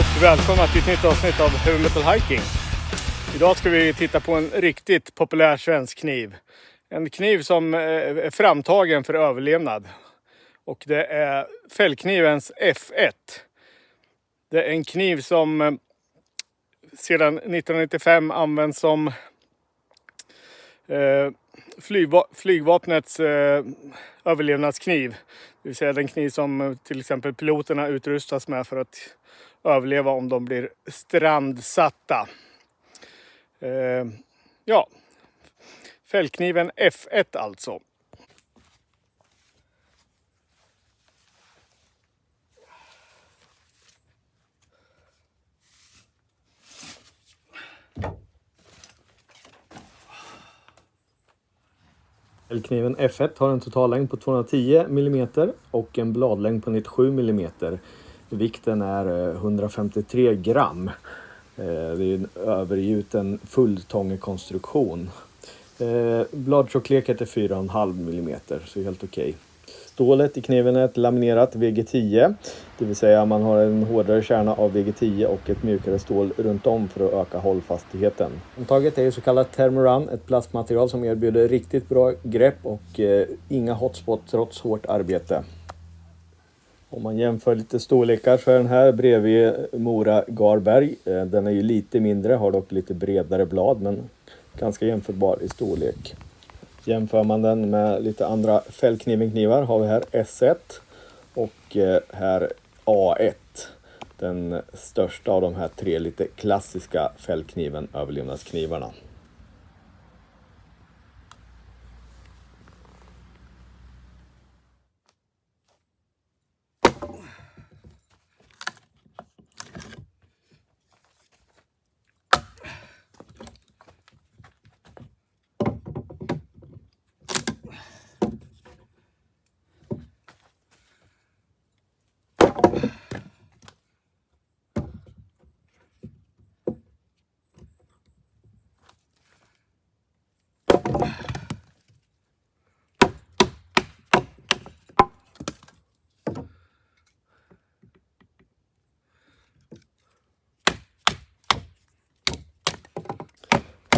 och välkomna till ett nytt avsnitt av Heavy Metal Hiking. Idag ska vi titta på en riktigt populär svensk kniv. En kniv som är framtagen för överlevnad. Och det är fällknivens F1. Det är en kniv som sedan 1995 används som flygvapnets överlevnadskniv. Det vill säga den kniv som till exempel piloterna utrustas med för att överleva om de blir strandsatta. Fällkniven F1 alltså. Fällkniven F1 har en totallängd på 210 mm och en bladlängd på 97 mm. Vikten är 153 gram. Det är en övergjuten fulltångekonstruktion. Bladtjockleken är 4,5 mm, så helt okej. Stålet i kniven är ett laminerat VG10, det vill säga man har en hårdare kärna av VG10 och ett mjukare stål runt om för att öka hållfastigheten. Omtaget är ju så kallat Thermorum, ett plastmaterial som erbjuder riktigt bra grepp och inga hotspot trots hårt arbete. Om man jämför lite storlekar så är den här bredvid Mora Garberg. Den är ju lite mindre, har dock lite bredare blad men ganska jämförbar i storlek. Jämför man den med lite andra fällknivenknivar har vi här S1 och här A1. Den största av de här tre lite klassiska fällkniven överlevnadsknivarna.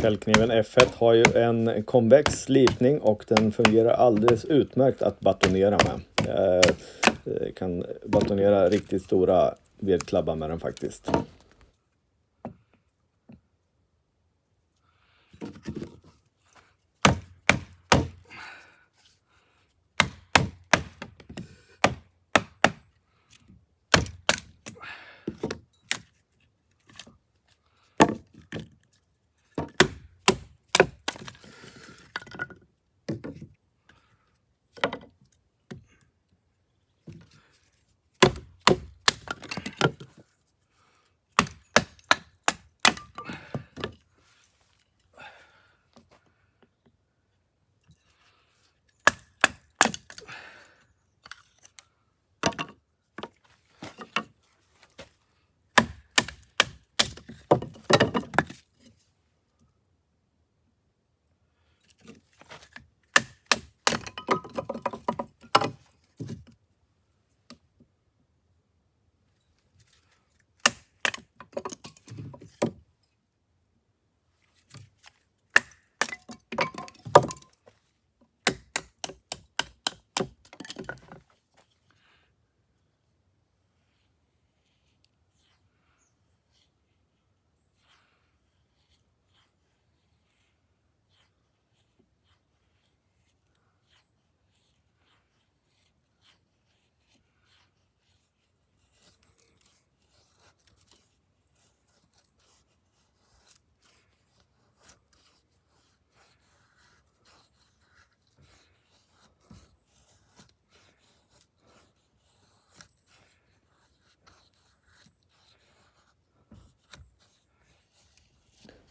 Fällkniven F1 har ju en konvex slipning och den fungerar alldeles utmärkt att batonera med. Jag kan batonera riktigt stora vedklabbar med den faktiskt.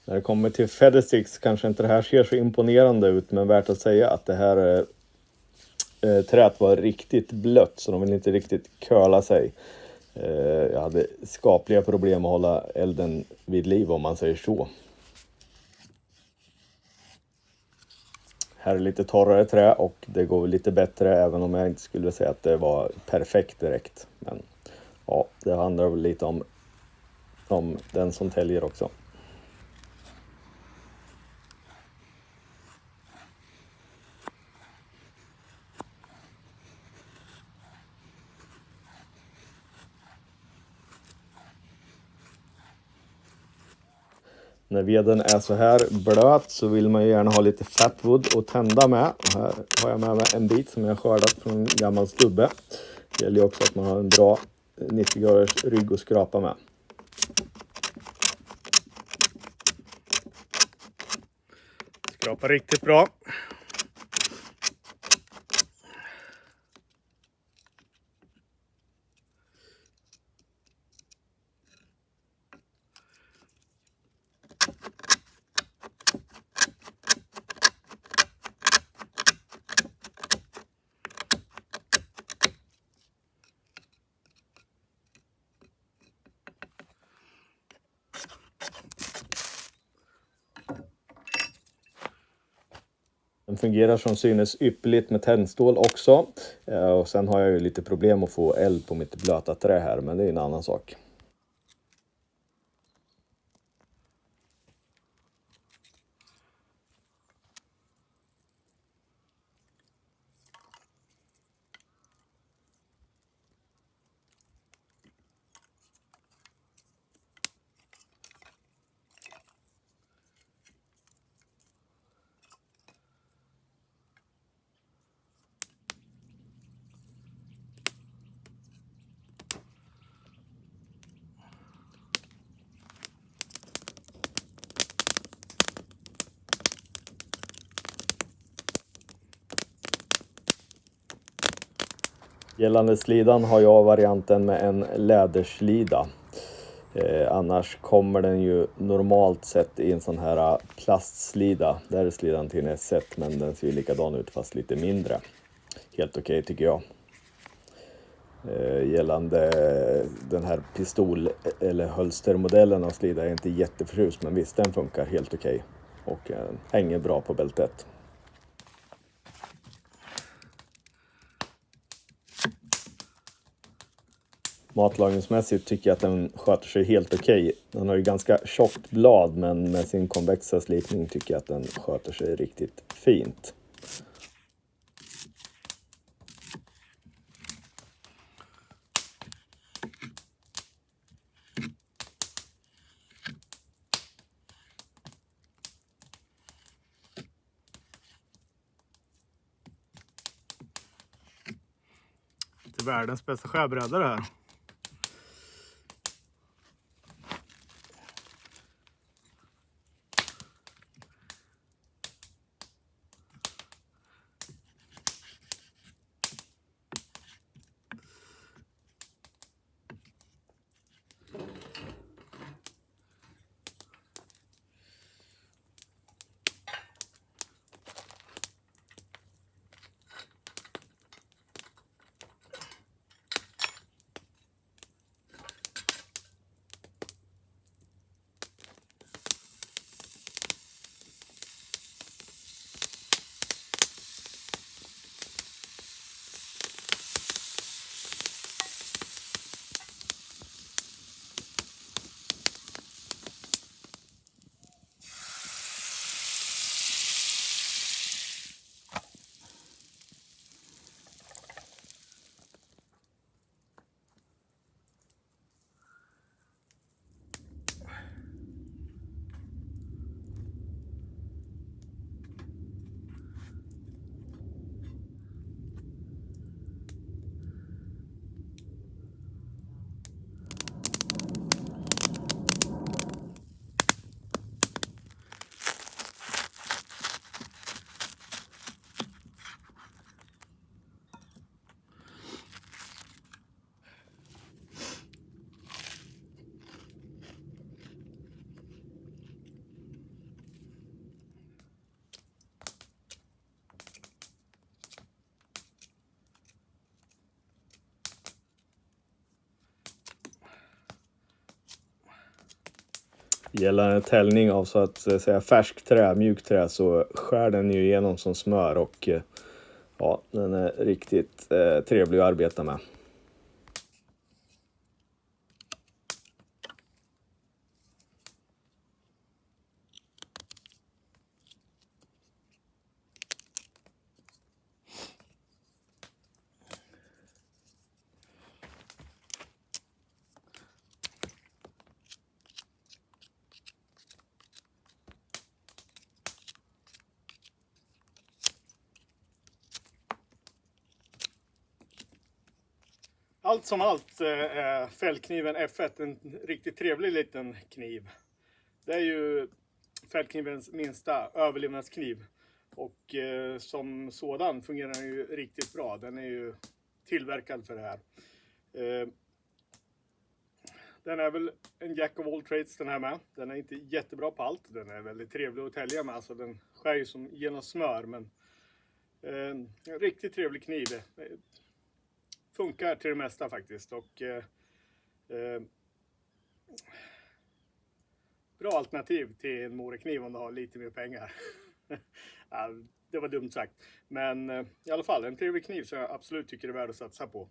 När det kommer till feathersticks kanske inte det här ser så imponerande ut, men värt att säga att det här träet var riktigt blött så de vill inte riktigt curla sig. Jag hade skapliga problem att hålla elden vid liv om man säger så. Här är lite torrare trä och det går lite bättre, även om jag inte skulle säga att det var perfekt direkt. Men ja, det handlar väl lite om som den som täljer också. När veden är så här blöt så vill man ju gärna ha lite fatwood att tända med. Och här har jag med mig en bit som jag skördat från en gammal stubbe. Det gäller ju också att man har en bra 90 graders rygg att skrapa med. Skrapa riktigt bra. Den fungerar som synes ypperligt med tändstål också. Och sen har jag ju lite problem att få eld på mitt blöta trä här, men det är en annan sak. Gällande slidan har jag varianten med en läderslida. Annars kommer den ju normalt sett i en sån här plastslida. Där är slidan till en S1, men den ser ju likadan ut fast lite mindre. Helt okej tycker jag. Gällande den här pistol- eller hölstermodellen av slida är jag inte jätteförtjust, men visst, den funkar helt okej. Och hänger bra på bältet. Matlagningsmässigt tycker jag att den sköter sig helt okej. Den har ju ganska tjockt blad, men med sin konvexa slipning tycker jag att den sköter sig riktigt fint. Det är världens bästa skärbrädare här. Gällande täljning av så att säga färsk trä, mjukt trä, så skär den ju igenom som smör och ja, den är riktigt trevlig att arbeta med. Allt som allt är fällkniven F1 en riktigt trevlig liten kniv. Det är ju fällknivens minsta överlevnadskniv. Och som sådan fungerar den ju riktigt bra. Den är ju tillverkad för det här. Den är väl en jack of all trades den här med. Den är inte jättebra på allt. Den är väldigt trevlig att tälja med. Alltså den skär ju som genom smör. Men en riktigt trevlig kniv. Funkar till det mesta faktiskt. Och bra alternativ till en morekniv om du har lite mer pengar. Ja, det var dumt sagt. Men i alla fall en trevlig kniv som jag absolut tycker är värd att satsa på.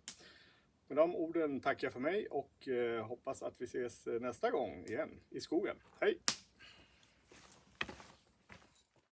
Med de orden tackar jag för mig och hoppas att vi ses nästa gång igen i skogen. Hej!